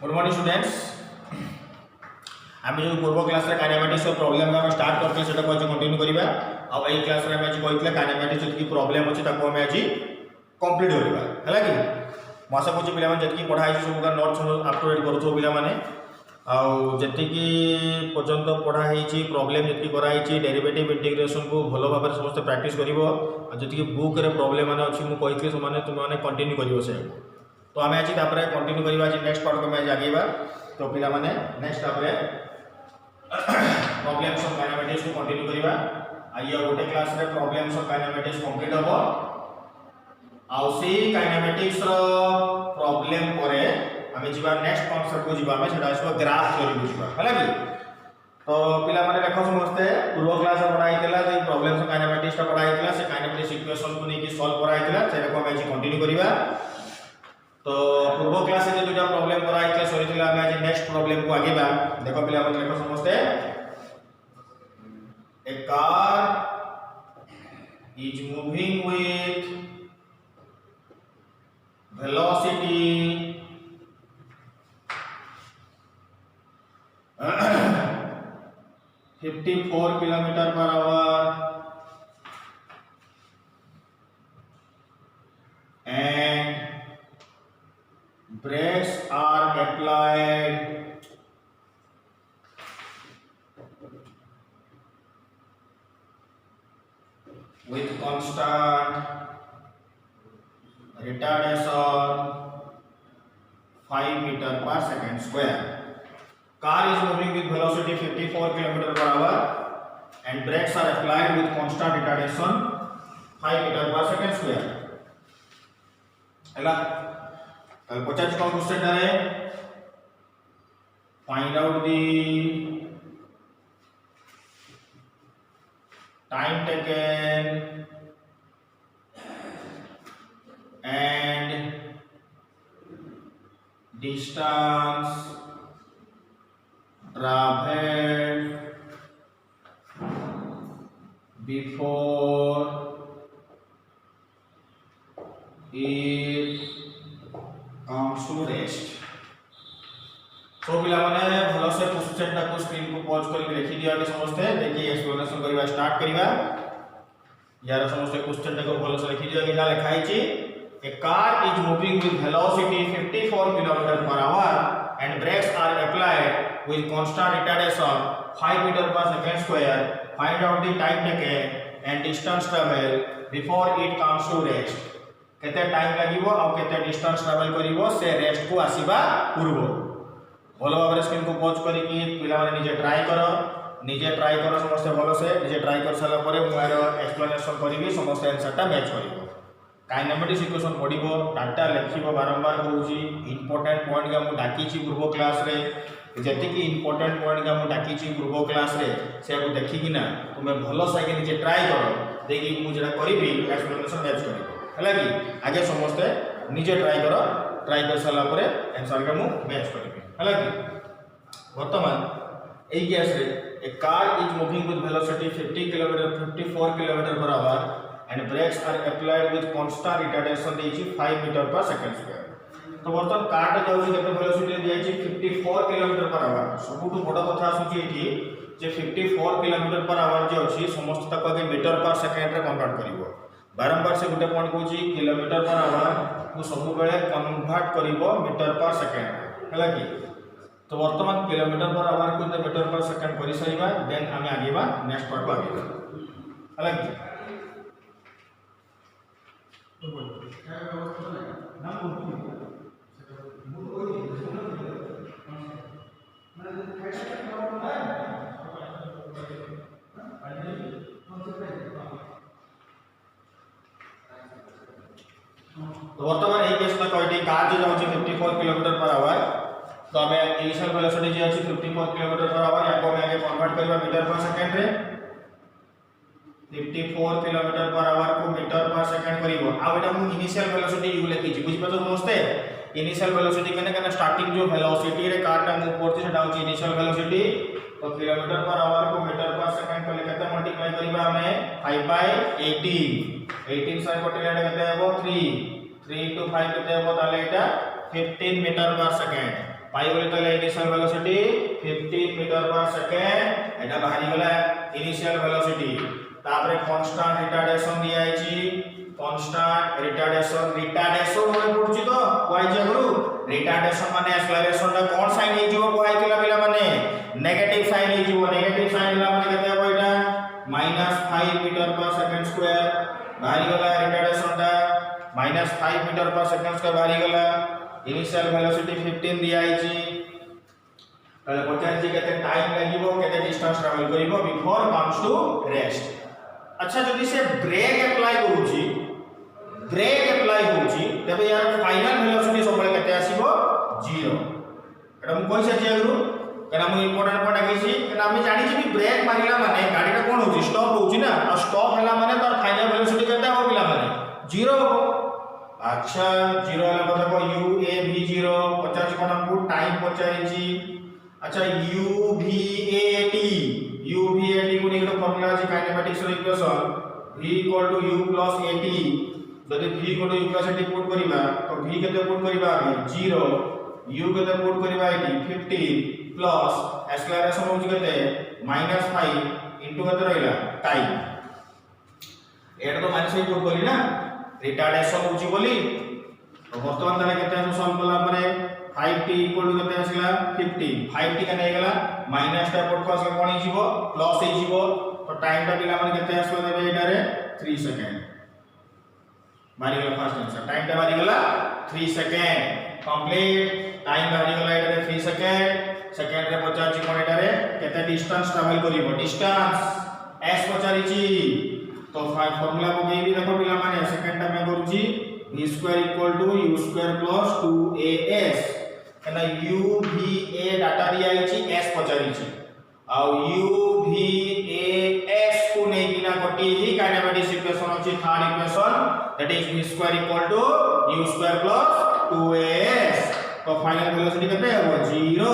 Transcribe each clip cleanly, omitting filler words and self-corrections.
Good morning students. आम जो पूर्व क्लास रे काइनेमेटिक्स प्रॉब्लम हम स्टार्ट करते सेटा को आज कंटिन्यू करिबा। अब एई क्लास रे हम आज कहितले काइनेमेटिक्स जति प्रॉब्लम अछि ताको हम आज कंप्लीट करिबा हैला कि म आशा करछि पिला माने जति पढाई सब का नोट्स अप टू डेट करथो पिला माने आउ जति कि पर्यंत पढा हेछि प्रॉब्लम जति करा हेछि डेरिवेटिव इंटीग्रेशन को भलो भाबरे समस्त प्रैक्टिस करिवो आ जति कि बुक रे प्रॉब्लम माने अछि मु कहितले से माने तुम माने कंटिन्यू करिवो से। तो आम आज कंटिन्यू करवा नेक्स्ट पार्ट को मैं आगेबा। तो पिला माने नेक्स्ट आपरे प्रॉब्लम्स ऑफ काइनेमेटिक्स को कंटिन्यू करवा। आइए गोटे क्लास रे प्रॉब्लम्स ऑफ काइनेमेटिक्स कंप्लीट होबो आउ सी काइनेमेटिक्स रो प्रॉब्लम परे हमें जीवा नेक्स्ट कांसेप्ट को जीवा में सेटा आसबो ग्राफ थ्योरी को जीवा हैला कि। तो पिला माने देखो समझते पूर्व क्लास में पढ़ाई केला जे प्रॉब्लम्स ऑफ काइनेमेटिक्स का पढ़ाई केला से काइनेमेटिक्स इक्वेशन को लेके सॉल्व कराई केला सेटा को हम आज कंटिन्यू करवा। तो पूर्व क्लास में जो प्रॉब्लम कराई के सॉरी थिला हम आज नेक्स्ट प्रॉब्लम को आगे बा। देखो पिला मन देखो समझते a car is moving with velocity 54 kilometre per hour and brakes are applied with constant retardation 5 meter per second square. Car is moving with velocity 54 km per hour and brakes are applied with constant retardation 5 meter per second square. हैला कल 50 का question है find out the time taken and distance travelled before it comes to rest। तो पिला माने भलो से question टा को स्क्रीन को पॉज करके लिखि दिया के समझते देखिए एक्सप्लेनेशन करबा स्टार्ट करबा। यार समझते क्वेश्चन टा को भलो से लिखि दिया के जा लिखा है a car is moving with velocity 54 kilometre per hour and brakes are applied with constant retardation 5 metre per second square. Find out the time taken and distance travel before it comes to rest. केते time लागिवो आ केते distance travel करिवो से rest को आसीबा पूर्व। भलो भाबरे screen को पॉज करिकि पिला माने निजे ट्राई करो समस्त भलो से निजे ट्राई कर साला परे मु आरो एक्सप्लेनेशन करिवि समस्त आंसर टा मैच करिवो। काइनेमेटिक्स इक्वेशन पढिबो डाटा लिखिबो बारंबार कहूची इंपोर्टेंट पॉइंट का मु डाकीची पूर्व क्लास रे जति कि इंपोर्टेंट पॉइंट का मु डाकीची पूर्व क्लास रे से को देखि कि ना तुमे भलो से के निजे ट्राई करो देखि मु जेटा करिवि एक्सप्लेनेशन मैच करिवो हैला कि। आगे समस्ते निजे ट्राई कर साला परे आंसर का मु मैच करिवि हैला कि। वर्तमान एई केस रे a car is moving with velocity 54 kilometre per hour and brakes are applied with constant retardation देछि 5 मीटर पर सेकंड स्क्वायर। तो वर्तमान कार टा जाउछि केते वेलोसिटी दियाछि 54 किलोमीटर पर आवर। सबुठु बड़ कथा आसुछि एठी जे 54 किलोमीटर पर आवर जे अछि समस्त तक आगे मीटर पर सेकंड रे कन्वर्ट करिवो। बारंबार से गोटे पॉइंट कहूँ किलोमीटर पर आवर को सब बेले कन्वर्ट करिवो मीटर पर सेकंड हैला कि। तो वर्तमान किलोमीटर पर आवर को मीटर पर सेकंड करि सरीबा देन आमे आगेबा नेक्स्ट पार्ट को आगेबा हैला कि। तो वर्तमान এই কেসটা কয়টি কার যে যাচ্ছে 54 কিলোমিটার पर आवर। तो हमें इनिशियल वेलोसिटी जे अछि 54 किलोमीटर पर आवर याको हम आगे कन्वर्ट करबा मीटर पर सेकंड रे 54 किलोमीटर पर आवर को मीटर पर सेकंड करिवो। आ एटा हम इनिशियल वेलोसिटी यू लेखि छी बुझि पाछो समझते। इनिशियल वेलोसिटी कने कने स्टार्टिंग जो वेलोसिटी रे कार टा मूव करछि सेटा होछि इनिशियल वेलोसिटी। तो किलोमीटर पर आवर को मीटर पर सेकंड को केते मल्टीप्लाई करिबा हमें 5 बाय 18 से कटिले केते हेबो 3 3 to 5 केते हेबो ताले एटा 15 मीटर पर सेकंड पाई बोले तो इनिशियल वेलोसिटी 15 मीटर पर सेकेंड एटा बाहरी गला इनिशियल वेलोसिटी तापरे कांस्टेंट रिटार्डेशन दिया आइची कांस्टेंट रिटार्डेशन माने पडुची तो y जगरु रिटार्डेशन माने एक्सेलरेशन दा कोन साइन हे जीवो y केला पिला माने नेगेटिव साइन हे जीवो नेगेटिव साइन ला माने केते हो एटा -5 मीटर पर सेकंड स्क्वायर बाहरी गला रिटार्डेशन दा -5 मीटर पर सेकंड स्क्वायर बाहरी गला इनिशियल वेलोसिटी 15 दिया आइची ताले पचाची केते टाइम लागिवो केते डिस्टेंस ट्रैवल करिवो बिफोर कम्स टू रेस्ट अच्छा जदि से ब्रेक अप्लाई करूची ब्रेक अप्लाई होची तबे यार फाइनल वेलोसिटी सबले केते आसीबो 0 एटा मु कहि सची आगु कना मु इंपोर्टेंट पॉइंट आगेसी कना हम जानि छी ब्रेक मारिला माने गाडीटा कोन होची स्टॉप होची ना और स्टॉप हला माने तार फाइनल वेलोसिटी केते हो पिला माने 0 हो अच्छा 0 हला बता को u a v 0 50 cone हमकु time पचाई छी अच्छा u v a t को निकलो फार्मूला अछि kinematics row equation v = u + at जदि v = u + at पुट करिबा तो v केते पुट करिबा 0 u केते पुट करिबा 15 प्लस एक्सेलरेशन होची केते -5 इनटू केते रहिला टाइम एटा तो -5 पुट करी ना रिटार्डेशन होची बोली तो वर्तमान ताले केते हम सॉल्व कला परे 5t = केते आसिला 15 5t कने हेगला माइनस टा पुट को आसला कोन ही जीवो प्लस ही जीवो तो टाइम टा पिला माने केते आसला देबे एटा रे 3 सेकंड बारी गला फर्स्ट आंसर टाइम टा बारी गला 3 सेकंड कंप्लीट टाइम बारी गला एटा रे 3 सेकंड सेकंड रे पचाची कोन एटा रे केते डिस्टेंस ट्रैवल करिवो डिस्टेंस s पचारीची तो फार्मूला को भी देखो पिला माने सेकंड टा में करूची v = u² + 2as एना u v a डाटा दिया आइची s पचारीची uh u v a s को नै बिना कोटी ही काइनेमेटिक्स इक्वेशन अछि third equation that is v² = u² + 2as तो फाइनल वेलोसिटी केते हो 0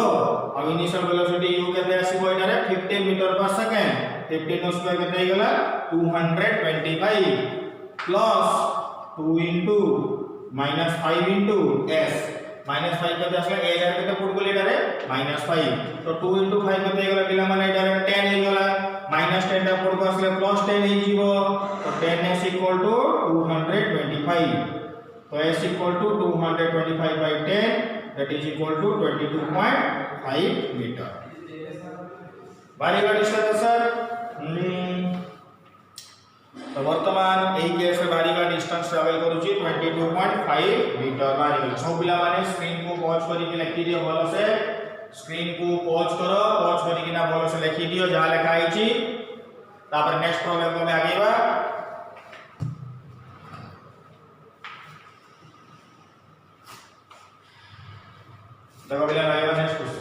अब इनिशियल वेलोसिटी u केते आसीबो एटा रे 15 metre per second 15 no square केते हेगला 225 प्लस 2 इनटू -5 इनटू s -5 केते आसला a रे केते पुट कोले एटा रे -5 तो 2 इनटू 5 केते हेगला पिला माने एटा रे 10 हेगला -10 टा पुट को आसले +10 हे जीवो तो 10s = 225 तो s = 225/10 that is equal to 22.5 meter बारी बारी सर तो वर्तमान एई केस रे बारी का डिस्टेंस ट्रैवल करूची 22.5 मीटर बारी का सब पिला माने स्क्रीन को पॉज करी के लिखि दियो भलो से स्क्रीन को पॉज करो पॉज करी कि ना भलो से लिखि दियो जा लिखा आइची तापर नेक्स्ट प्रॉब्लम को में आगेबा देखो पिला आगेबा नेक्स्ट क्वेश्चन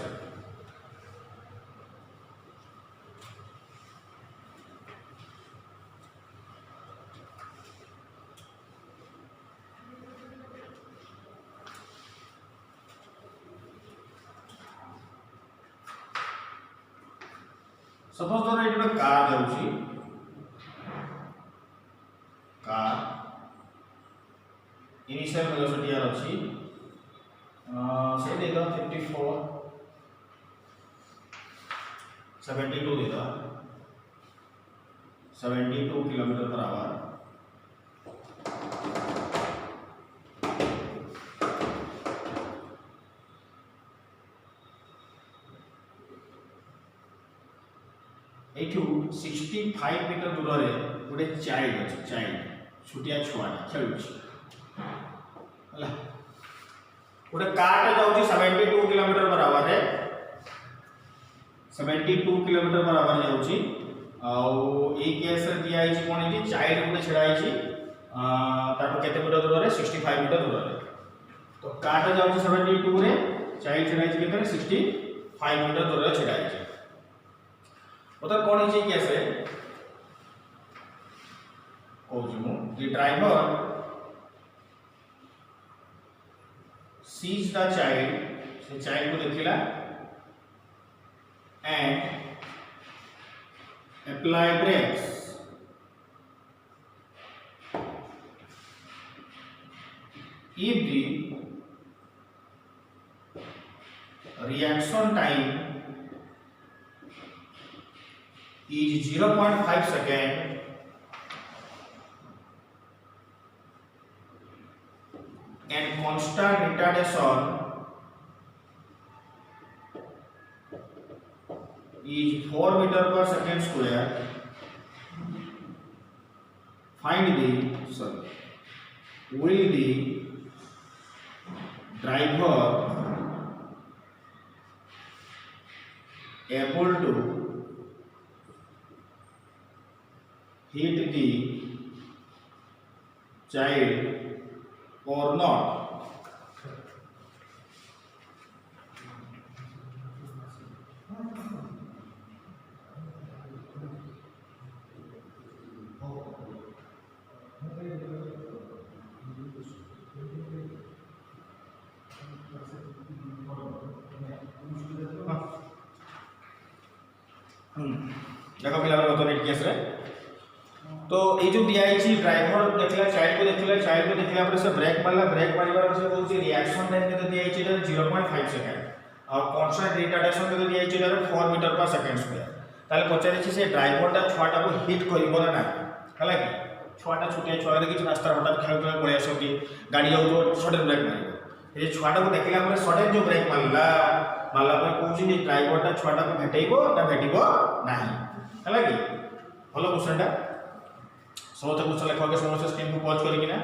सपोज धर एटा कार जाउची कार इनिशियल वेलोसिटी आर अछि से दे दो 54 72 दे दो 72 किलोमीटर पर आवर एठू 65 मीटर दूर रे गोटे चाइल्ड अछि चाइल्ड छुटिया छुआ खेलुछि हला गोटे कार जाउछि 72 किलोमीटर पर आवर रे 72 kilometre per our जाउछि uh A case रे दिया आइछि कोन कि चाइल्ड गोटे छडा आइछि तापर केते मीटर दूर रे 65 मीटर दूर रे तो कार जाउछि 72 रे चाइल्ड छडा आइछि केते 65 मीटर दूर रे छडा आइछि ओता कोन है कैसे कहूँ the driver sees the child से चाइल्ड को देखिला and apply brakes if the reaction time is 0.5 second and constant retardation is 4 meter per second square. Find will the driver able to hit the child or not? देखो पिला बता net case रे तो ये जो दिया है ड्राइवर देखला चाइल्ड को देखला पर से ब्रेक मारिबार से कहूँ रिएक्शन टाइम के दिया है 0.5 सेकंड और कांस्टेंट रिटार्डेशन के दिया है 4 मीटर पर सेकंड स्क्वायर ताले पचारे से ड्राइवरटा छुआटा को हिट करिबो ना हला कि छुआटा छुटिया छुआ देखि रास्ता हटात खेल खेल पळे आसो कि गाड़ी जाउ तो सडन ब्रेक मारिबो ये छुआटा को देखला पर सडन जो ब्रेक मारला पर कहूँ ड्राइवरटा छुआटा को भेटैबो ना भेटिबो नाही हला कि भलो क्वेश्चनटा समस्त क्वेश्चन लेखा के समस्त स्क्रीन को पॉज करिकि ना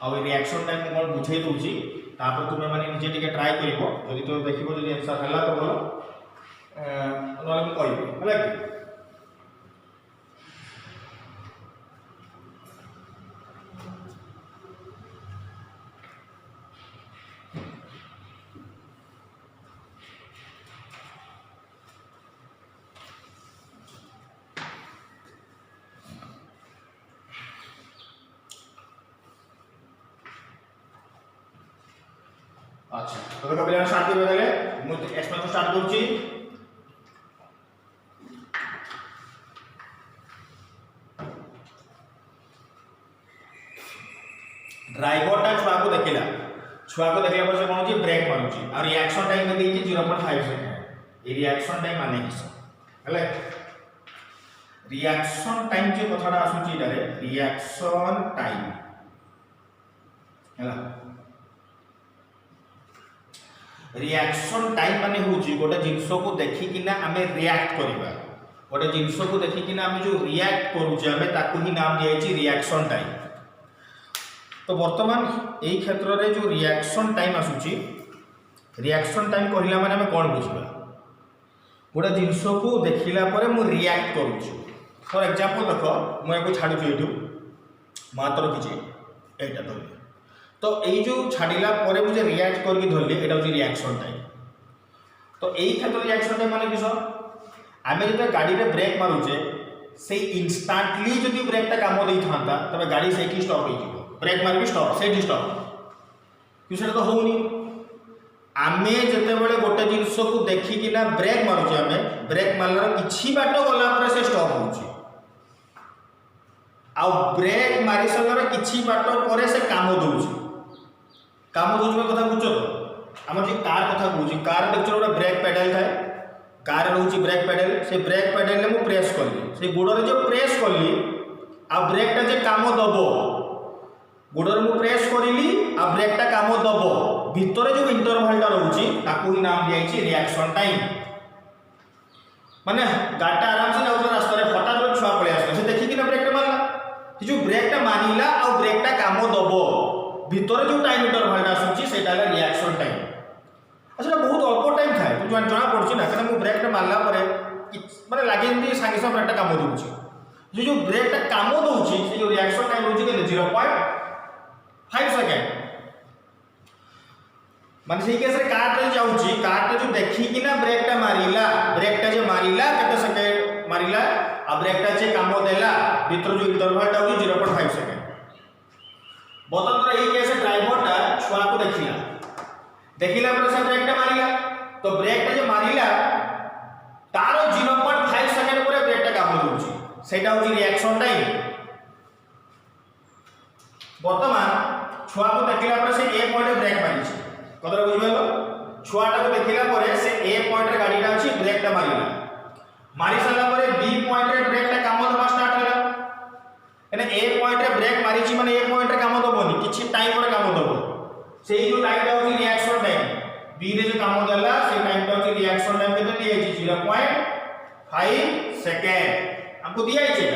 आ रिएक्शन टाइम को बुझाई दूची तापर तुमे माने निजे टिके ट्राई करिवो जदि तो देखिवो जदि आंसर हला तो भलो नले म कहिबो हला कि अच्छा तो देखो पिला स्टार्ट करबे गले मु एक्सप्लेन स्टार्ट करछि ड्राइवरटा छुआ को देखला पर से कोन छी ब्रेक मारुछि और रिएक्शन टाइम में देछि 0.5 सेकंड ये रिएक्शन टाइम माने किस हले रिएक्शन टाइम जे कथाटा आसुछि इटारे रिएक्शन टाइम हला रिएक्शन टाइम माने होची गोटे जिंस को देखि किना हमें रिएक्ट करबा गोटे जिंस को देखि किना हम जो रिएक्ट करूचे हमें ताकू ही नाम दिया है रिएक्शन टाइम तो वर्तमान एई क्षेत्र रे जो रिएक्शन टाइम आसुची रिएक्शन टाइम कहला माने हमें कोन बुझबा गोटे जिंस को देखिला परे मु रिएक्ट करूची फॉर एग्जांपल देखो मु एको छाडू छु एठू मात्र किछि एटा तो तो ये जो छाड़िला परे मुझे रिएक्ट करके धरली एटा होची रिएक्शन टाइम तो यही क्षेत्र रिएक्शन टाइम माने किस आमे जब गाड़ी रे ब्रेक मारुचे से इंस्टेंटली जदि ब्रेकटा काम देई थांता तबे गाड़ी से की स्टॉप होई जिवो ब्रेक मारबी स्टॉप से स्टॉप किछटा तो होउनी आमे जते बेले गोटे जिंस को देखि किना ब्रेक मारुचे आमे ब्रेक मारला किछि बाट गला परे से स्टॉप होउची आ ब्रेक मारी सलर किछि बाट परे से काम दोउची काम बुझबा कथा बुझो तो आम जो कार कथा बुझी कार देखो गोटे ब्रेक पेडल थाए कार रोची ब्रेक पेडल से ब्रेक पेडल ने मु प्रेस कली से गोड़े जो प्रेस कली आ ब्रेकटा जे काम दबो गोड़े मु प्रेस करली आ ब्रेकटा काम दबो भितर जो इंटरवलटा रोची ताकू ही नाम दिया रिएक्शन टाइम माने गाड़ीटा आराम से जाउछ रास्ता रे हठात जो छुआ पळे आसला से देखि कि ना ब्रेकटा मारला से जो ब्रेकटा मारिला आ ब्रेकटा काम दबो भितर जो टाइम इंटरवलटा आसुची सेटा है रिएक्शन टाइम अच्छा बहुत अल्प टाइम थाए तो जना पड़छि ना कारण मु ब्रेकटा मारला परे माने लागे एमती संगे संगे ब्रेकटा काम दोउची जो ब्रेकटा काम दोउची से जो रिएक्शन टाइम होची के 0.5 सेकंड माने सेही केस रे कार रे जाउची कार रे जो देखि कि ना ब्रेकटा जे मारिला केते सेकंड मारिला आ ब्रेकटा जे काम देला भितर जो इंटरवलटा होची 0.5 सेकंड बतंत्र यही केस ड्राइवरटा छुआ को देखिला पर से ब्रेकटा मारिला तो ब्रेकटा जे मारिला तारो 0.5 सेकंड पर ब्रेकटा काम दोउची सेटा होची रिएक्शन टाइम वर्तमान छुआ को देखिला पर से ए पॉइंट ब्रेक मारिछि कतरा बुझिबेलो छुआटा को देखिला परे से ए पॉइंट रे गाड़ीटा अछि ब्रेकटा मारिला मारी साला परे बी पॉइंट रे ब्रेकटा काम देबा स्टार्ट होला एने ए पॉइंट रे ब्रेक मारिछि माने ए पॉइंट रे काम दबोनी किछि टाइम पर काम दबो सेही जो टाइम टा होछि रिएक्शन टाइम बी रे जो काम देला से टाइम टा होछि रिएक्शन टाइम केते दिया अछि 0.5 सेकंड हमको दिया अछि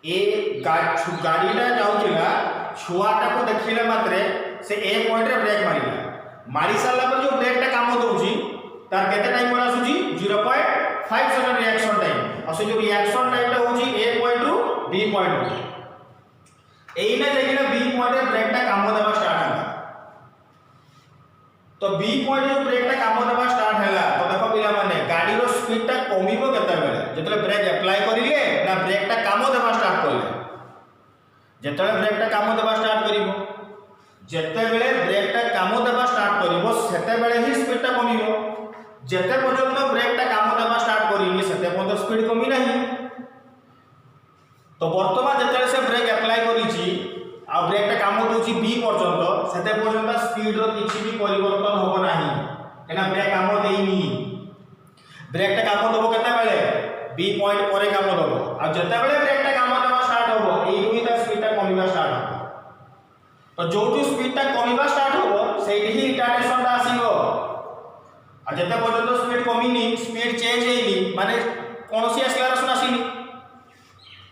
ए गाड़ीटा जाउतिला छुआटा को देखिला मात्रे से ए पॉइंट रे ब्रेक मारिला मारी साला पर जो ब्रेकटा काम दउछि तार केते टाइम पर आसुछि 0.5 सेकंड रिएक्शन टाइम और से जो रिएक्शन टाइम टा होछि ए पॉइंट टू बी पॉइंट एइना देखिला बी पॉइंट रे ब्रेकटा काम देबा स्टार्ट होला तो बी पॉइंट जो ब्रेकटा काम देबा स्टार्ट होला तो देखो पिला माने गाड़ी रो स्पीडटा कमिबो केते बेले जेतले ब्रेक अप्लाई करिले ना ब्रेकटा काम देबा स्टार्ट करले जेतले ब्रेकटा काम देबा स्टार्ट करिवो जेते बेले ब्रेकटा काम देबा स्टार्ट करिवो सेते बेले ही स्पीडटा कमिवो जेते पर्यंत ब्रेकटा काम देबा स्टार्ट करिनी सेते पर्यंत स्पीड कमी नाही तो वर्तमान जेते से ब्रेक अप्लाई करिछि आ ब्रेकटा काम दोछि बी पर्यंत सेते पर्यंत स्पीड रो किछि भी परिवर्तन होबो नाही एना ब्रेक काम देइनी ब्रेकटा काम दबो केते बेले बी पॉइंट परे काम दबो आ जेते बेले ब्रेकटा काम देबा स्टार्ट होबो एई दुई ता स्पीडटा कमिबा स्टार्ट होबो तो जोटू स्पीडटा कमिबा स्टार्ट होबो सेही रिटार्डेशन ता आसीबो आ जेते पर्यंत स्पीड कमिनी स्पीड चेंज हेइनी माने कोनोसी एक्सेलरेशन आसीनी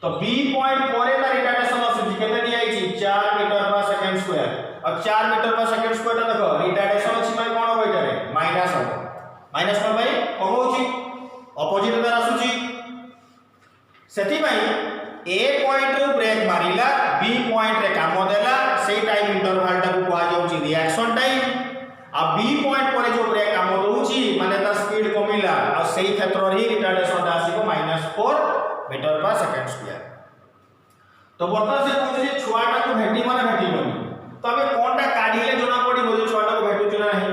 तो बी पॉइंट परे ता रिटार्डेशन आसी केते दिया आइछि 4 मीटर पर सेकंड स्क्वायर अब 4 मीटर पर सेकंड स्क्वायर देखो रिटार्डेशन अछि भाई कोन होय करे माइनस हो माइनस पर भाई कम होछि अपोजिट द्वारा आसुछि सेति भाई ए पॉइंट रो ब्रेक मारिला बी पॉइंट रे काम देला सेही टाइम इंटरवल टा को कुआ जाउछि रिएक्शन टाइम आ बी पॉइंट परे जो ब्रेक काम दोउछि माने ता स्पीड कमिला आ सेही क्षेत्र रे रिटार्डेशन ता आसीबो -4 मीटर पर सेकंड स्क्वायर तो वर्तमान से कहू जे छुआटा को भेटी माने भेटीबनी तो हमें कोनटा काढिले जणा पडिबो जे छुआटा को भेटुछि ना नाही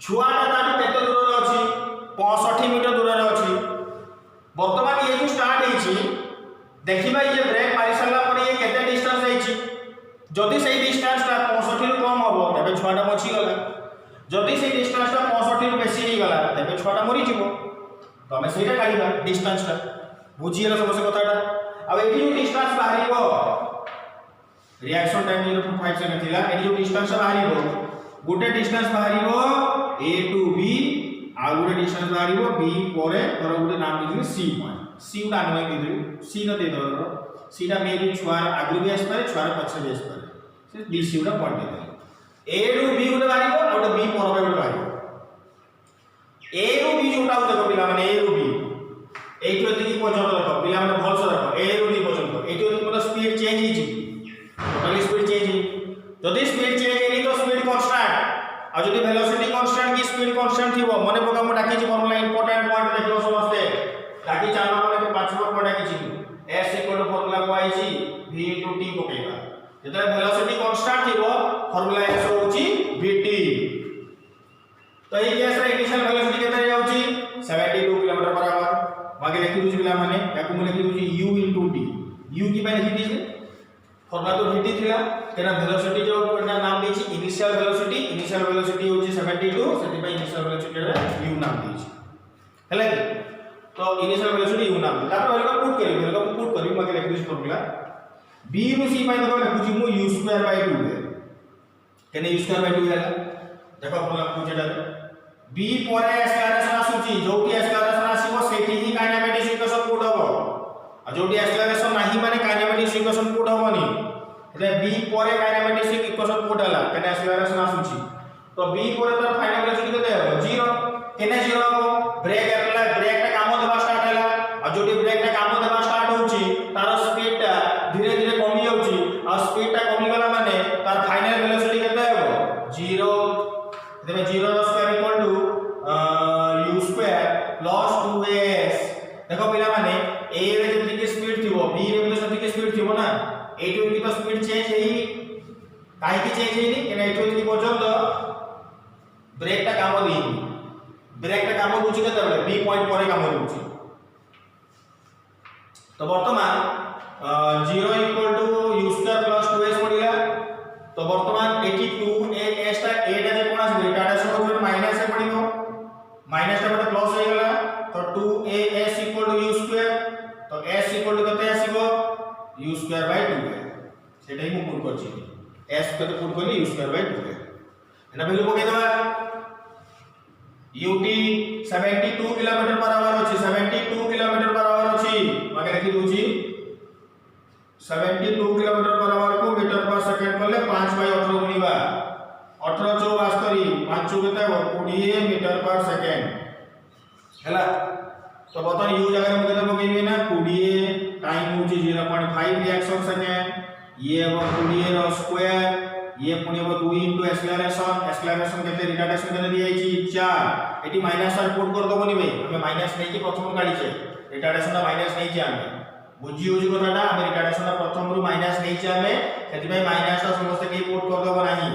छुआटा ताटू केते दूर रे अछि 65 मीटर दूर रे अछि वर्तमान ये जो स्टार्ट हेछि देखिबा ये ब्रेक मारि सला पर ये केते डिस्टेंस हेछि जदि सेही डिस्टेंस ता 65 रु कम होबो तबे छुआटा मछि गला जदि सेही डिस्टेंस ता 65 रु बेसी हे गला तबे छुआटा मरि जिवो तो हमें सेटा काढिबा डिस्टेंस ता बुझिएला समस्या कथाटा अब एठी जो डिस्टेंस बाहरिबो रिएक्शन टाइम 0.5 सेकंड थिला एठी जो distance बाहरिबो Gute distance बाहरिबो a to b uh Gute distance बाहरिबो b परे तर गुटे नाम दिथिबे c पॉइंट c उडा नय दिथिबे c न दे दरो c टा मे भी छुआर आगु भी आस पारे छुआर पछे भी आस पारे से b c उडा पॉइंट दे a टू b गुटे बाहरिबो आ गुटे b पर गुटे बाहरिबो a टू b जोटा देखो पिला माने a टू b एइटो दिकी पर्यंत देखो पिला माने भल से देखो ए रो डी पर्यंत एइटो दिकी मतलब स्पीड चेंज हिची टोटली स्पीड चेंज हि जदी स्पीड चेंज हेनी तो स्पीड कांस्टेंट आ जदी वेलोसिटी कांस्टेंट की स्पीड कांस्टेंट थिबो मने पका म डाकी छी फॉर्मूला इंपोर्टेंट पॉइंट देखियो समझते डाकी चालो माने 5 नंबर पॉइंट डाकी छी s फॉर्मूला को आइची v * t पकेबा जेतले वेलोसिटी कांस्टेंट थिबो फॉर्मूला s होची vt तो এই केस रे इनिशियल वेलोसिटी केते जाउची 72 किलोमीटर पर आवर बाकी लिखि दुछि पिला माने याकु म लिखि दुछि u * t u की बाय लिखि दिसे फॉर्मूला तो vt थिला तेना वेलोसिटी जो ना नाम देछि इनिशियल वेलोसिटी होछि 72 सेति बाय इनिशियल वेलोसिटी रे u नाम देछि हैला कि तो इनिशियल वेलोसिटी u नाम तापर वेलकम पुट करी मके लिखि दिछि फॉर्मूला b नु c बाय देखो लिखुछि मु u2/2 रे केने u2/2 हैला देखो फॉर्मूला पूछेडा b परे एक्सेलरेशन आसुची जोटी एक्सेलरेशन आसीबो सेठी ही काइनेमेटिक इक्वेशन पुट हबो आ जोटी एक्सेलरेशन नाही माने काइनेमेटिक इक्वेशन पुट हबोनी એટલે b परे काइनेमेटिक इक्वेशन पुट हला केने एक्सेलरेशन आसुची तो b परे तर फाइनल वेलोसिटी केते हबो 0 केने 0 हबो ब्रेक टा काम देबा स्टार्ट हला आ जोटी ब्रेक टा काम देबा स्टार्ट होची तार स्पीड टा धीरे धीरे कमी जाउची आ स्पीड टा कमी गला माने तार फाइनल वेलोसिटी केते हबो 0 देबे 0 square equal to u square plus 2s देखो पिला माने a रे जति की स्पीड थिबो b रे भी जति की स्पीड थिबो ना a2 की तो स्पीड चेंज हेई काहे की चेंज हेई केना a2 की पर्यंत ब्रेक टा काम देई ब्रेक टा काम दोछि केते बेले b पॉइंट परे काम दोछि तो वर्तमान 0 equal to u2 plus 2s पडिला तो वर्तमान 82 a s टा a टा जे कोन आसी सेठी मु पुट करछि s कते पुट करली u स्क्वायर बाय 2 एना वैल्यू पके दबा ut 72 किलोमीटर पर आवर अछि 72 किलोमीटर पर आवर अछि माके लिखि दोछि 72 किलोमीटर पर आवर को मीटर पर सेकंड करले 5 बाय 18 गुणीबा 18 4 वास्तरी 5 केते 20 मीटर पर सेकंड हैला तो बतन u जगह में केते पकेबे ना 20 टाइम होची 0.5 रिएक्शन सेकंड ये अब 20 रो स्क्वायर ये पुणी अब 2 इनटू एक्सेलरेशन केते रिटार्डेशन केते दिया छी 4 एटी माइनस 4 पुट कर दबो नि बे हमें माइनस नै कि प्रथम काढी छे रिटार्डेशन ना माइनस नै छी हमें बुझी होजी कथाटा हमें रिटार्डेशन ना प्रथम रु माइनस नै छी हमें सेति भाई माइनस ता समस्त के पुट कर दबो नाही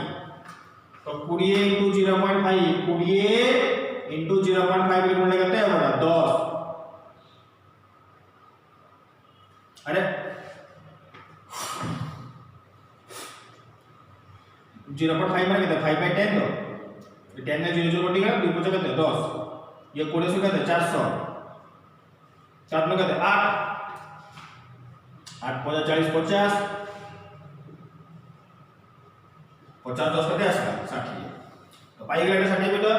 तो 20 इनटू 0.5 20 इनटू 0.5 के बोलने केते होगा 10 अरे 0.5 माने कितना 5 बाय 10 तो 10 ने 0 0 कटी गया 2 5 कितने 10 ये कोड़े से कितने 400 4 में कितने 8 8 5 40 50 50 10 कितने आसला 60 तो पाई गला 60 मीटर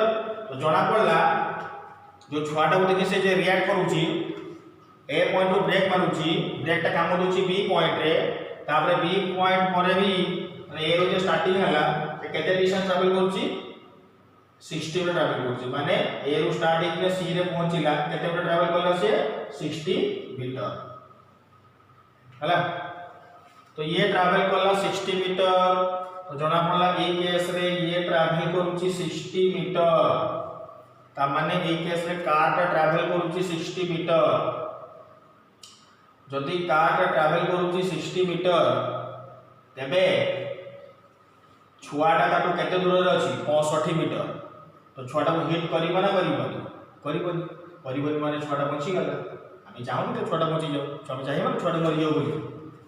तो जणा पड़ला जो छुआटा को देखि से जे रिएक्ट करूची ए पॉइंट रो ब्रेक मारूची ब्रेक ता काम दोची बी पॉइंट रे तापरे बी पॉइंट परे भी माने ए रो जे स्टार्टिंग हला केते डिस्टेंस ट्रैवल करूची 60 मीटर ट्रैवल करूची माने ए रो स्टार्टिंग रे सी रे पहुंचीला केते मीटर ट्रैवल करला से 60 मीटर हला तो ये ट्रैवल करला 60 मीटर तो जना पड़ला ए केस रे ये ट्रैवल करूची 60 मीटर ता माने ए केस रे कार टा ट्रैवल करूची 60 मीटर जदि कार टा ट्रैवल करूची 60 मीटर तबे छुआटा ताटो केते दूर रे अछि 65 मीटर तो छुआटा को हिट करिबा ना करिबनी माने छुआटा बची गला हामी चाहू कि छुआटा बची जाओ हम चाहिबा ना छुआटा मरि जाओ बोली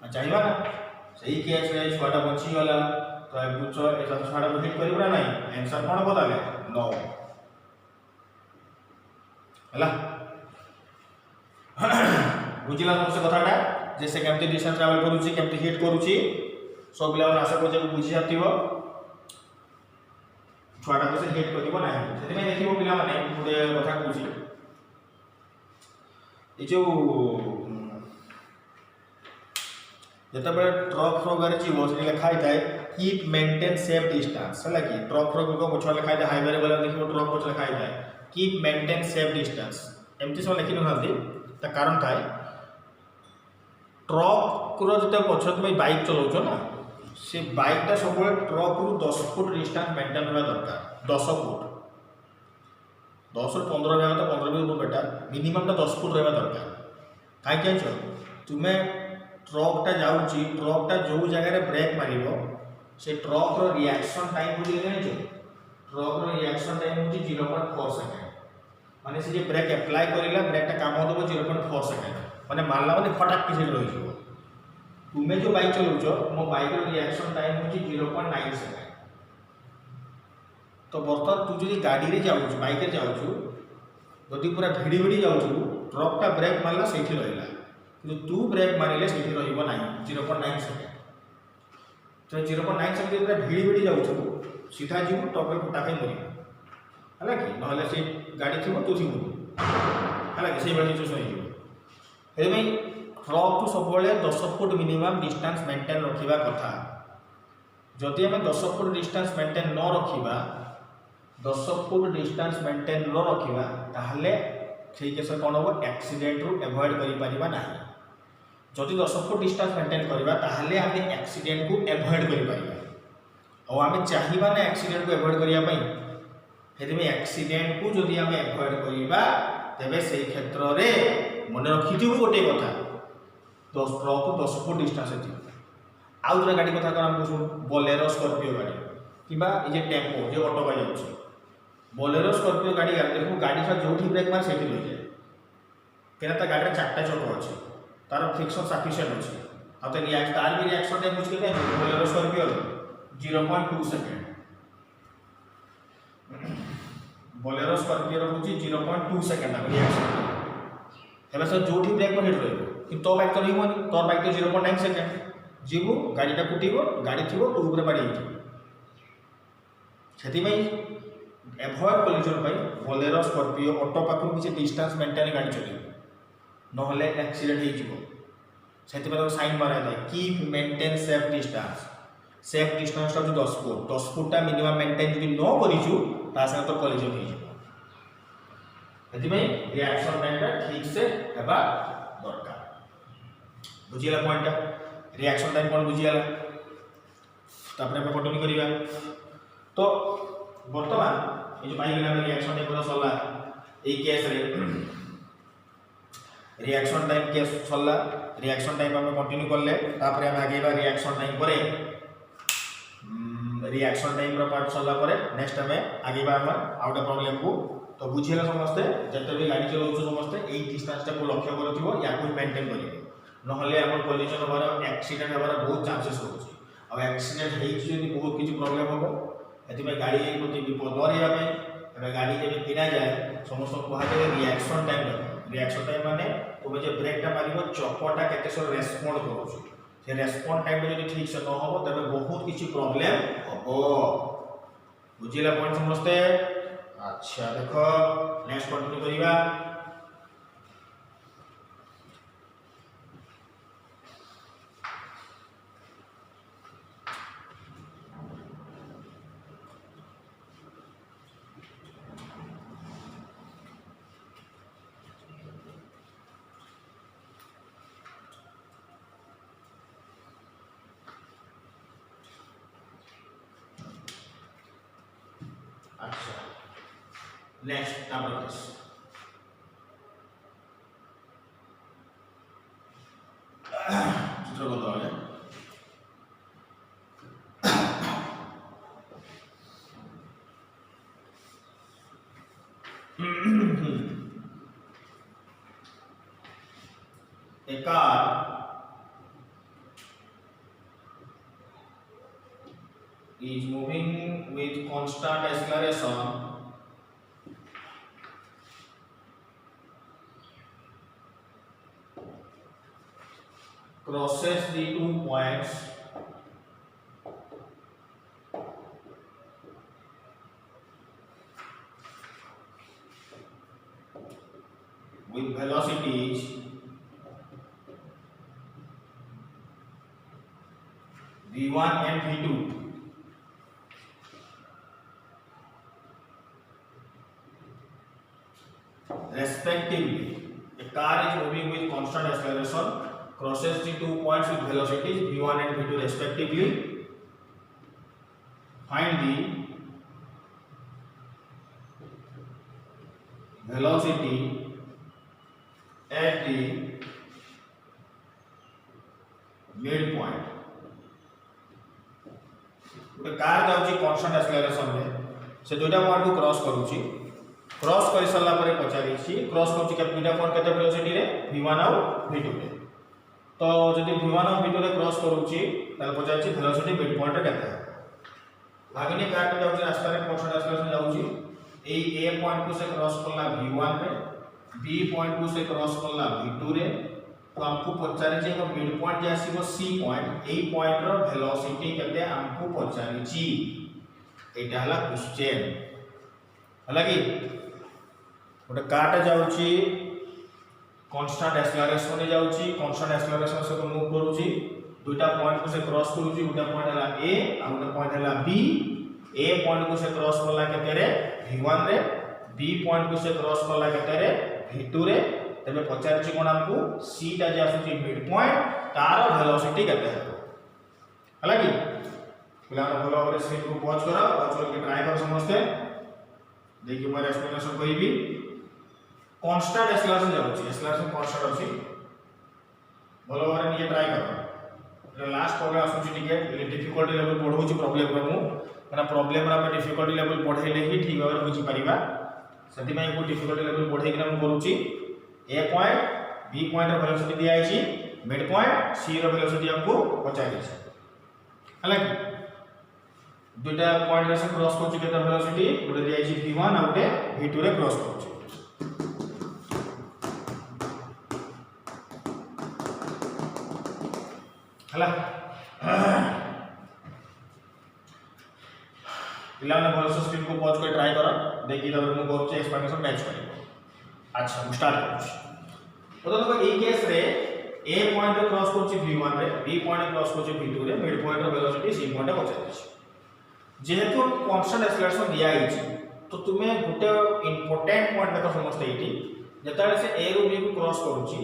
आ चाहिबा ना सही केस रे छुआटा बची गला तो अब पूछो एटा छुआटा को हिट करिबा नहीं आंसर कोन बताले नो हला बुझिला हमसे कथाटा जैसे केमती डिस्टेंस ट्रैवल करूची केमती हिट करूची सब बिला आशा को जे बुझि जातिबो छुआटा को से हिट करिबो नाही सेति में देखिबो बिला माने गुडे कथा कहूची ए जो जता बे ट्रक फ्रॉग रे छी वो से लिखा है कीप मेंटेन सेफ डिस्टेंस हला कि ट्रक फ्रॉग को मुछा लिखा है हाईवे रे बोला देखिबो ट्रक को लिखा है कीप मेंटेन सेफ डिस्टेंस एमती सब लिखि न हल्दी ता कारण थाए ट्रक रो जते पछ तुम बाइक चलाउछ ना से बाइक ता सब ट्रक रु 10 फुट डिस्टेंस मेंटेन होबा दरकार 10 फुट 10 ରୁ 15 रहबा तो 15 भी बेटर मिनिमम ता 10 फुट रहबा दरकार काई के छ तुमे ट्रक ता जाउची ट्रक ता जो जगह रे ब्रेक मारिबो से ट्रक रो रिएक्शन टाइम बुझी जानि छ ट्रक रो रिएक्शन टाइम होची 0.4 सेकंड माने से जे ब्रेक अप्लाई करिला ब्रेक ता काम होतो 0.4 सेकंड माने मारला माने फटाक के से रहि जइबो तुमे जो बाइक चलाउछ मो बाइक रो रिएक्शन टाइम होची 0.9 सेकंड तो बर्तन तू जदी गाड़ी रे जाउछ बाइक रे जाउछ जदी पूरा भिड़ी भिड़ी जाउछ ट्रक ता ब्रेक मारला सेठी रहिला कि तू ब्रेक मारिले सेठी रहिबो नाही 0.9 सेकंड तो 0.9 सेकंड पूरा भिड़ी भिड़ी जाउछ सीधा जीव ट्रक रे फटा के मरी हला कि नहले से गाड़ी थी तू थी हला कि से बड़ी सिचुएशन हो हे भाई ट्रक टू सब बेले 10 फुट मिनिमम डिस्टेंस मेंटेन रखिबा कथा जदि हम 10 फुट डिस्टेंस मेंटेन न रखिबा 10 फुट डिस्टेंस मेंटेन न रखिबा ताहले सेही केस कोन हो एक्सीडेंट रु अवॉइड करि परिबा नाही जदि 10 फुट डिस्टेंस मेंटेन करबा ताहले हम एक्सीडेंट को अवॉइड करि परिबा और हम चाहिबा ना एक्सीडेंट को अवॉइड करिया पई हेदि में एक्सीडेंट को जदि हम अवॉइड करिबा तबे सेही क्षेत्र रे मन रखिथिबो गोटे कथा 10 ट्रक 10 फुट डिस्टेंस अछि आउ जरा गाड़ी कथा कर हम सुन बोलेरो स्कॉर्पियो गाड़ी किबा ए जे टेम्पो जे ऑटो गाड़ी अछि बोलेरो स्कॉर्पियो गाड़ी देखो गाड़ी सा जोठी ब्रेक मार सेठी रहि जाय केना त गाड़ी रे चारटा चक्र अछि तार फ्रिक्शन सफिशिएंट अछि आ त रिएक्ट तार भी रिएक्शन टाइम मुश्किल है Bolero Scorpio 0.2 second Bolero Scorpio रो होची 0.2 सेकंड रिएक्शन हेबे से जोठी ब्रेक पर हिट रहइबो कि तो बाइक तो नहीं होनी तो बाइक तो 0.9 सेकंड जीवु गाड़ीटा कुटिबो गाड़ी थी तू ऊपर बाड़ी से एभॉइड कोलिजन बोलेरो स्कॉर्पियो ऑटो पाखु किसी डिस्टेंस मेंटेन गाड़ी चलो नहले एक्सीडेंट हो साइन मारा जाए कीप मेंटेन सेफ डिस्टेंस जो 10 फुटा मिनिमम मेंटेन जो न करिछु ता संग तो कोलिजन हो रिएक्शन टाइम ठीक से हेबा दरकार बुझिला पॉइंट रिएक्शन टाइम कौन बुझिला तापर हम कंटिन्यू करिवा तो वर्तमान ये जो पाई गेला रिएक्शन टाइम पूरा सरला ए केस रे रिएक्शन टाइम केस सरला रिएक्शन टाइम हम कंटिन्यू करले तापर हम आगेबा रिएक्शन टाइम परे रिएक्शन टाइम रो पार्ट सरला परे नेक्स्ट हमें आगेबा हम आउट प्रॉब्लम को तो बुझिला समस्ते जते भी गाड़ी चलाउछ समस्ते ए डिस्टेंस को लक्ष्य करथिबो या को मेंटेन करिवे नहले हमर कोलिजन होबार एक्सीडेंट होबार बहुत चांसेस होछि अब एक्सीडेंट हेइ जदि बहुत किछि प्रॉब्लम होबो एति में गाड़ी प्रति विपद नरिया में एबे गाड़ी जे किना जाय समस्त कहा जाय रिएक्शन टाइम माने तुम जे ब्रेक टा मारिबो चक्कटा केते सो रेस्पोंड करूछ से रेस्पोंड टाइम जदि ठीक से न होबो तबे बहुत किछि प्रॉब्लम होबो बुझिला पॉइंट समझते अच्छा देखो नेक्स्ट कंटिन्यू करिवा नेक्स्ट नंबर केस चित्र को दो a car is moving with constant acceleration crosses the 2 points with velocities v1 and v2 respectively. A car is moving with constant acceleration crosses the 2 points with velocities v1 and v2 respectively. Find the velocity at the midpoint. तो car जाउची constant acceleration में से दुटा point को cross करूची cross कर सरला परे पचारी छी क्रॉस करूची के दुटा पॉइंट केते वेलोसिटी रे v1 और v2 रे तो जदि v1 और v2 रे क्रॉस करूची ताले पचारी छी वेलोसिटी मिड पॉइंट रे केते भागिनी कार को जाउची रास्ता रे कांस्टेंट एक्सेलरेशन जाउची ए पॉइंट को से क्रॉस करला v1 रे बी पॉइंट को से क्रॉस करला v2 रे तो हमको पचारी छी को मिड पॉइंट जे आसीबो सी पॉइंट ए पॉइंट रो वेलोसिटी केते हमको पचारी छी एटा हला क्वेश्चन हला कि गोटे कार जाउची कांस्टेंट एक्सेलरेशन रे जाउची कांस्टेंट एक्सेलरेशन से मूव करूची दुटा पॉइंट को से क्रॉस करूची गोटे पॉइंट हला ए आ गोटे पॉइंट हला बी ए पॉइंट को से क्रॉस करला केते रे v1 रे बी पॉइंट को से क्रॉस करला केते रे v2 रे तबे पचार छी कोन हमको सी टा जे आसुची मिड पॉइंट तार वेलोसिटी केते है हला कि पिला भलो भाबरे स्क्रीन को पॉज करके ट्राई कर समझते देखि मोर एक्सप्लेनेशन कहिबी कांस्टेंट एक्सेलरेशन जाउची एक्सेलरेशन कांस्टेंट अछि भलो भाबरे निजे ट्राई कर लास्ट प्रॉब्लम आसुची टिके डिफिकल्टी लेवल पढौची प्रॉब्लम रे मु माने प्रॉब्लम रा डिफिकल्टी लेवल पढैले ही ठीक भाबरे बुझी परिबा सेति में को डिफिकल्टी लेवल पढै कि हम करूची ए पॉइंट बी पॉइंट रो वेलोसिटी दिया आइची मिड पॉइंट सी रो वेलोसिटी हमको पचाई छै हला कि दुटा पॉइंट रे से क्रॉस करछि केते वेलोसिटी गोटे दिया आइची v1 आ गोटे v2 रे क्रॉस करछि हला पिला ने भलसे स्क्रीन को पॉज कर ट्राई करो देखि तब मु कहूँ एक्सप्लेनेशन मैच कर। अच्छा मु स्टार्ट करूँ तो देखो ए केस रे ए पॉइंट रे क्रॉस करछि v1 रे बी पॉइंट क्रॉस करछि v2 रे मिड पॉइंट रो वेलोसिटी सी पॉइंट पचारिछि जेहेतु कांस्टेंट एक्सेलरेशन दिया आइछि तो तुम्हें गोटे इंपोर्टेंट पॉइंट देखो समझते एठी जेताले से ए रो बी को क्रॉस करूछि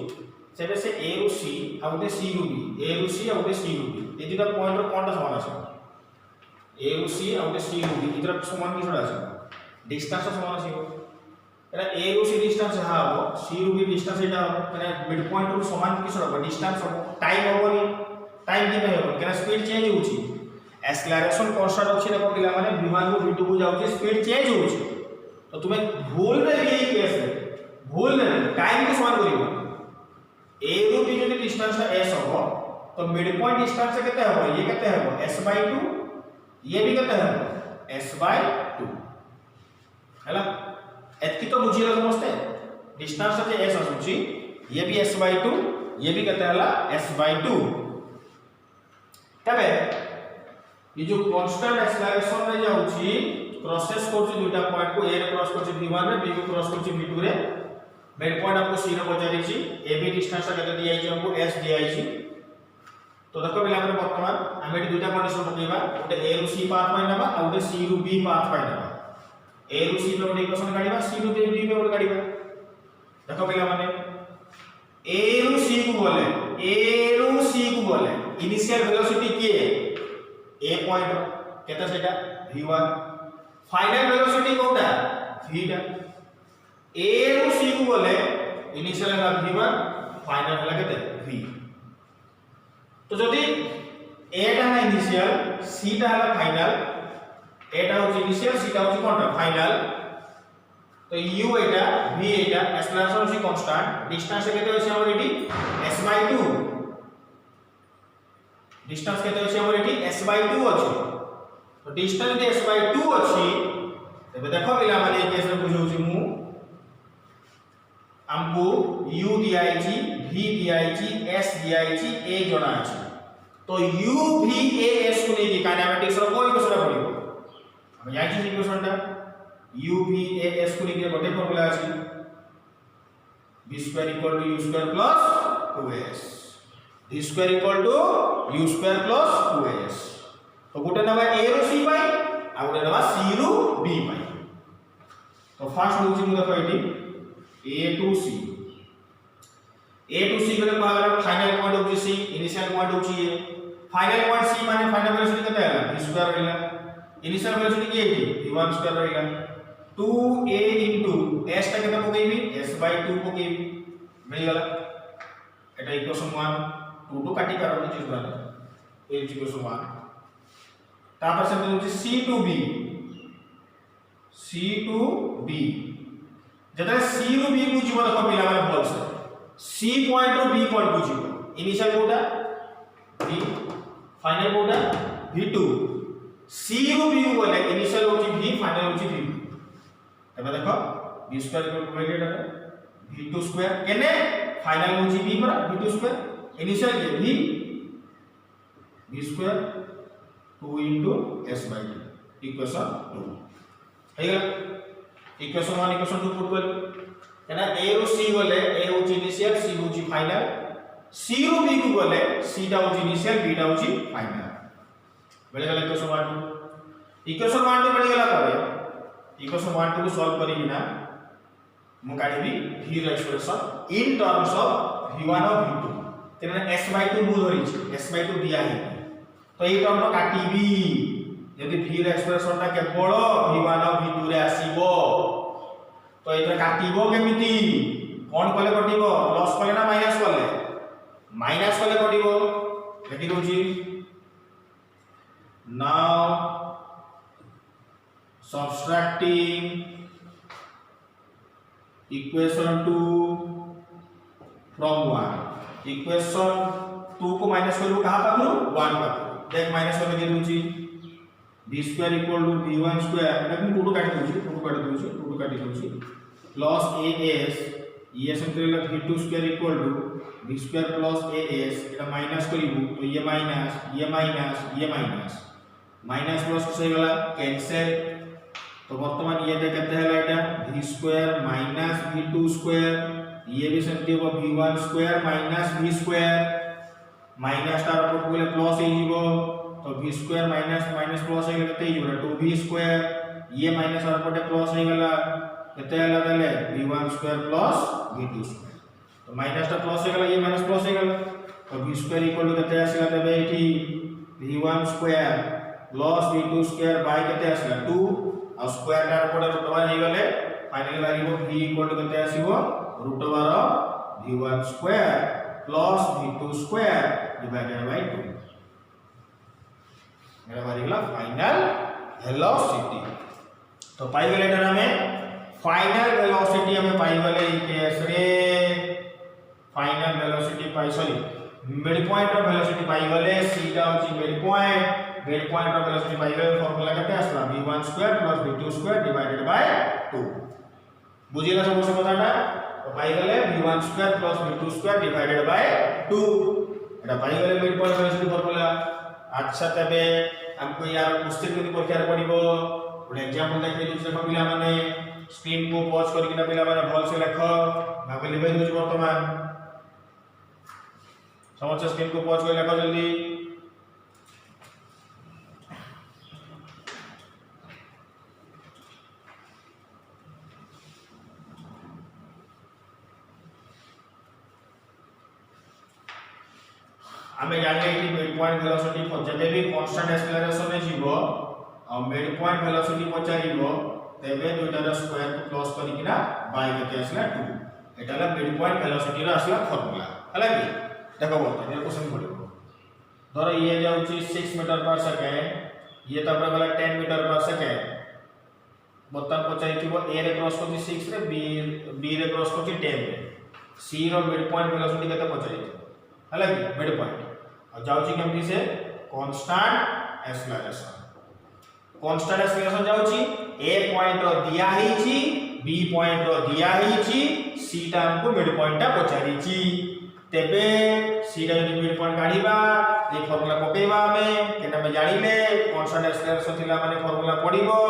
सेबे से ए रो सी आ गोटे सी रो बी ए रो सी आ गोटे सी रो बी ए दुटा पॉइंट रो कोनटा समान आछे ए रो सी आ गोटे सी रो बी इधर समान कि छोड़ा आछे डिस्टेंस समान आछे एरा ए रो सी डिस्टेंस हा हो सी रो बी डिस्टेंस एटा माने मिड पॉइंट रो समान कि छोड़ा डिस्टेंस हो टाइम होबनी टाइम के होबनी केना स्पीड चेंज होउछि एक्सेलरेशन कांस्टेंट अछि देखो पिला माने v1 को v2 को जाउछि स्पीड चेंज होउछि तो तुम्हें भूल रे भी केस रे भूल रे टाइम के समान करिवो ए रो बी जदि डिस्टेंस s हो तो मिड पॉइंट डिस्टेंस केते हो ये केते हो s/2 ये भी केते हो s/2 हैला एतकी तो बुझिलो समझते डिस्टेंस से s आसुची ये भी s/2 ये भी केते हला s/2 तबे ये जो कांस्टेंट एक्सेलरेशन रे जाउची प्रोसेस करछि दुटा पॉइंट को ए रे क्रॉस करछि v1 रे बी को क्रॉस करछि v2 रे मिड पॉइंट आपको सी रे पचारि छि ए बी डिस्टेंस केते दिया छि हमको s दिया छि तो देखो बिला हमरे वर्तमान हम एटी दुटा कंडीशन पकेबा ओटे ए रो सी पाथ पाइ नबा आ ओटे सी रो बी पाथ पाइ नबा ए रो सी पे ओटे इक्वेशन काढिबा सी रो बी पे ओटे काढिबा देखो बिला माने ए रो सी को बोले इनिशियल वेलोसिटी के ए पॉइंट केता सेटा v1 final velocity Kota v टा ए रो सी को बोले इनिशियल है v1 फाइनल है केते v तो जदी ए टा है इनिशियल सी टा है फाइनल ए टा हो इनिशियल सी टा हो कोनटा फाइनल तो u एटा v एटा एक्सेलरेशन होची कांस्टेंट डिस्टेंस केते होची हमर एटी s/2 डिस्टेंस केते होची हमर एटी s/2 अछि तो डिस्टेंस दे s/2 अछि तबे देखो पिला माने केस रे बुझौची मु हमको u दिया छि v दिया छि s दिया छि a जणा अछि तो u v a s को नै काइनेमेटिक्स रो कोई इक्वेशन पडिबो हम जानि छि इक्वेशन टा u v a s को नै गोटे फार्मूला अछि v square equal to u square plus 2s v square equal to u square plus 2s तो गोटे नबा a रो c पाई आ गोटे नबा c रो b पाई तो फर्स्ट होची मु देखो एटी a to c गले कहला फाइनल पॉइंट होची c इनिशियल पॉइंट होची a फाइनल पॉइंट c माने फाइनल वेलोसिटी केते है v स्क्वायर रहला इनिशियल वेलोसिटी के एटी v1 स्क्वायर रहला 2a into s ता केते पकेबी s/2 पकेबी मिल गला एटा इक्वेशन 1 2 टू काटी कर चीज बना ए इक्वेशन 1 तापर से होची c to b जदा c रो b बुझिबो देखो पिला माने भल से c पॉइंट रो b पॉइंट बुझिबो इनिशियल कोटा b फाइनल कोटा v2 c रो b बोले इनिशियल होची v फाइनल होची v तबे देखो v स्क्वायर इक्वल टू वेगेटा v2 स्क्वायर केने फाइनल होची v पर v2 स्क्वायर इनिशियल के v square 2 into s/2 equation 2 हेगा इक्वेशन 1 इक्वेशन 2 पुट कर एना a रो c बोले a होची इनिशियल c होची फाइनल c रो b को बोले c टा होची इनिशियल b टा होची फाइनल बेले गला इक्वेशन 1 तो बेले गला करे इक्वेशन 1 को सॉल्व करी बिना मु काढिबी v रो expression in terms of v1 और v2 तेने s/2 मु धरि s/2 दिया है तो ए टर्म तो काटिबी यदि v रो एक्सप्रेशन ता केवल v1 और v2 रे आसीबो तो एतरे काटिबो केमिति कोन कले कटिबो प्लस कले ना माइनस कले कटिबो देखि दोची now subtracting equation 2 from 1 equation 2 को माइनस करबो कहां पाखु 1 पाखु देख माइनस करके दे दूची b square equal to v1 square देखो 2 काटी दूची 2 काटी दूची प्लस as ये सेमती रहला v2 square equal to v square plus as एटा माइनस करिवु तो ये माइनस माइनस प्लस हो गला कैंसिल तो वर्तमान ये दे केते हला एटा v square minus v2 square ये भी सेमती हो v1 square minus v square minus तार ऊपर बोले प्लस हे जीवो तो v square minus minus plus हे केते जीवो 2v स्क्वायर ये माइनस और ऊपर प्लस हे गला केते हला तले v1 square plus v2 square तो माइनस ता प्लस हे गला ये माइनस प्लस हे गला तो v स्क्वायर इक्वल टू केते आसीला तबे एठी v1 square plus v2 square by केते आसीला 2 और स्क्वायर तार ऊपर रूट ओवर हे गले फाइनली बारिबो v इक्वल टू केते आसीबो root over v1 square plus v2 square divided by 2 मेरा बारिगला फाइनल वेलोसिटी तो पाई गले एटा हमें फाइनल वेलोसिटी हमें पाई गले ई केस रे फाइनल वेलोसिटी पाई sorry mid point of velocity पाई गले सीधा होची मिड पॉइंट ऑफ वेलोसिटी पाई गले फार्मूला केते आसला v1 square plus v2 square divided by 2 बुझिला सब से कथाटा तो पाई गले v1 square plus v2 square divided by 2 एटा पाई गले मिड पॉइंट वेलोसिटी फार्मूला अच्छा तबे हमको यार क्वेश्चन के परीक्षा पड़िबो ଗୋଟେ एग्जांपल देखै दउछ देखो पिला माने स्क्रीन को पॉज करके ना पिला माने भल से लेख भाबे लिखै दउछ वर्तमान समझ स्क्रीन को पॉज कर लेख जल्दी हमें जानले कि मिड पॉइंट वेलोसिटी पर जब भी कांस्टेंट एक्सेलरेशन में जीवो और मिड पॉइंट वेलोसिटी पचारिबो तेबे दुइटार स्क्वायर को प्लस करी ना बाय केते आसला 2 एटाला मिड पॉइंट वेलोसिटी रो आसला फार्मूला हला कि देखो बोलते ये क्वेश्चन पड़िबो धरो ये जाउची 6 मीटर पर सेकंड ये तब गला 10 मीटर पर सेकंड बर्तन पचाइथिबो a रे क्रॉस करछि 6 रे b रे क्रॉस करछि 10 रे c रो मिड पॉइंट वेलोसिटी केते पचाइथिबो हला कि मिड पॉइंट और जाउची केमती से कांस्टेंट एक्सेलरेशन जाउची a पॉइंट रो दिया हिची b पॉइंट रो दिया हिची c टा हमको मिड पॉइंट टा पचारी छी तेबे c टा जदी मिड पॉइंट काढीबा ए फार्मूला पकेइबा हमें केना में जानिले कांस्टेंट एक्सेलरेशन थिला माने फार्मूला पडिबो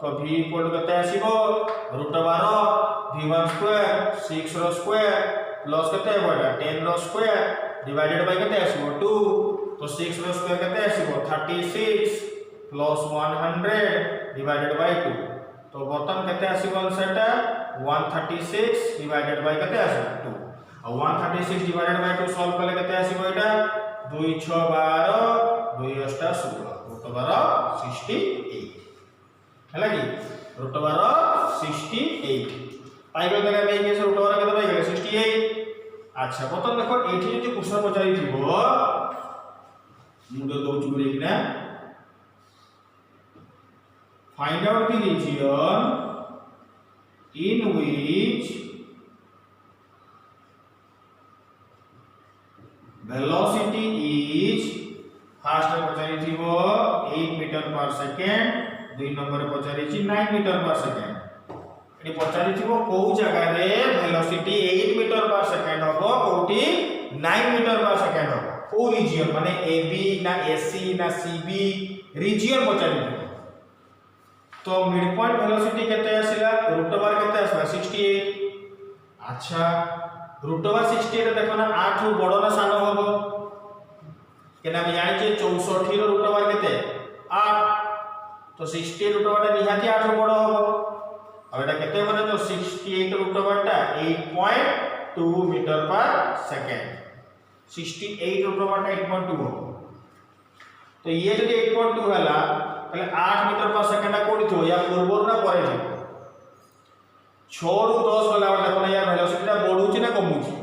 तो v इक्वल टू केते आसीबो रूट ओवर v1 स्क्वायर 6 रो स्क्वायर प्लस केते होबा 10 रो स्क्वायर डिवाइडेड बाय केते आसीबो 2 तो 6 रो स्क्वायर केते आसीबो 36 प्लस 100 डिवाइडेड बाय 2 तो बर्तन केते आसीबो आंसरटा 136 डिवाइडेड बाय केते आसीबो 2 और 136 डिवाइडेड बाय 2 सॉल्व करले केते आसीबो एटा 2 6 12 2 8 16 रूट ओवर 68 हला कि रूट ओवर 68 पाई गले तले में केस रूट ओवर केते पाई गले 68 अच्छा बर्तन देखो एठी जे क्वेश्चन पचारि दिबो मुंडो दउछु बोले कि ना find out the region in which velocity is first पचारि थिबो 8 मीटर पर सेकंड दुई नंबर पचारि छि 9 मीटर पर सेकंड एटी पचारि थिबो को जगह रे वेलोसिटी 8 मीटर पर सेकंड होबो कोठी 9 मीटर पर सेकंड होबो को रीजन माने AB ना AC ना CB रीजन पचारि तो मिड पॉइंट वेलोसिटी केते आसीला रूट ओवर केते आसीला 68 अच्छा रूट ओवर 68 देखो ना 8 रु बडो ना सानो होबो केना हम जानि जे 64 रो रूट ओवर केते 8 तो 68 रूट ओवर निहाती 8 रु बडो होबो अब एटा केते माने तो 68 रूट ओवर टा 8.2 metre per second 68 root over टा 8.2 होबो तो ये जदी 8.2 हला पहले 8 मीटर पर सेकंड कोडी थो या पूर्वर ना परे थो 6 रु 10 गला देखो ना या वेलोसिटी टा बढ़ुची ना कमुची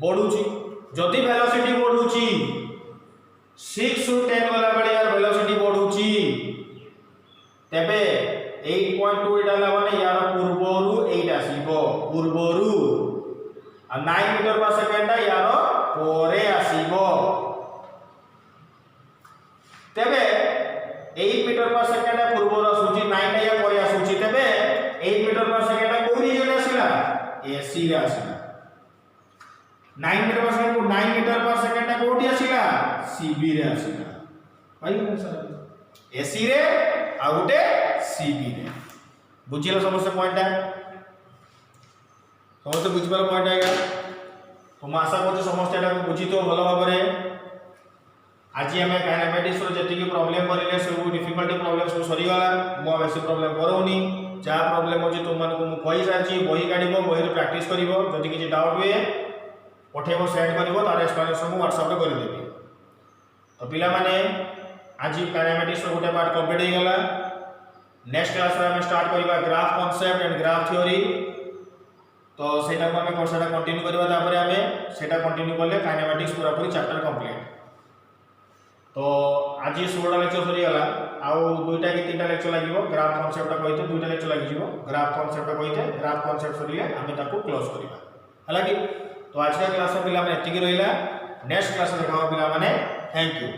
बढ़ुची जदी वेलोसिटी बढ़ुची 6 रु 10 गला बळे यार वेलोसिटी बढ़ुची तबे 8.2 एटा ला माने यार पूर्वरु 8 आसीबो पूर्वरु आ 9 मीटर पर सेकंड यार परे आसीबो तबे 8 मीटर पर सेकंड पूर्वर सूची 9 या परे सूची तबे 8 मीटर पर सेकंड को रीजन आसीला एसी रे आसीला 9 मीटर पर सेकंड को 9 मीटर पर सेकंड टा कोठी आसीला सीबी रे आसीला भाई सर एसी रे आ गुटे सीबी रे बुझिला समस्त पॉइंट है समस्त बुझिबार पॉइंट आएगा तो मैं आशा करछु समस्त एटा को बुझी तो भलो भाबरे आज हमें काइनेमेटिक्स रो जति की प्रॉब्लम करिले सब डिफिकल्टी प्रॉब्लम सब सरी गला मो बेसी प्रॉब्लम करोनी जा प्रॉब्लम हो तुम मन को मु कहि साची बही काढिबो बही रे प्रैक्टिस करिवो जति किछि डाउट हुए पठेबो सेंड करिवो तार एक्सप्लेनेशन को WhatsApp रे करि देबी तो पिला माने आज काइनेमेटिक्स रो गुटे पार्ट कंप्लीट हो गला नेक्स्ट क्लास रे हम स्टार्ट करिबा graph concept and graph theory तो सेटा को हमें कोर्सटा कंटिन्यू करबा तापर हमें सेटा कंटिन्यू करले काइनेमेटिक्स पूरा पूरी चैप्टर कंप्लीट तो आज 16टा लेक्चर सरी गला आउ दुईटा कि तीनटा लेक्चर लागिवो ग्राफ कांसेप्ट कहिते दुईटा लेक्चर लागिजिवो ग्राफ कांसेप्ट कहिते ग्राफ कांसेप्ट सरीले हमें ताको क्लोज करिबा हला कि तो आज का क्लास में पिला माने एतिकी रहिला नेक्स्ट क्लास में देखा पिला माने थैंक यू।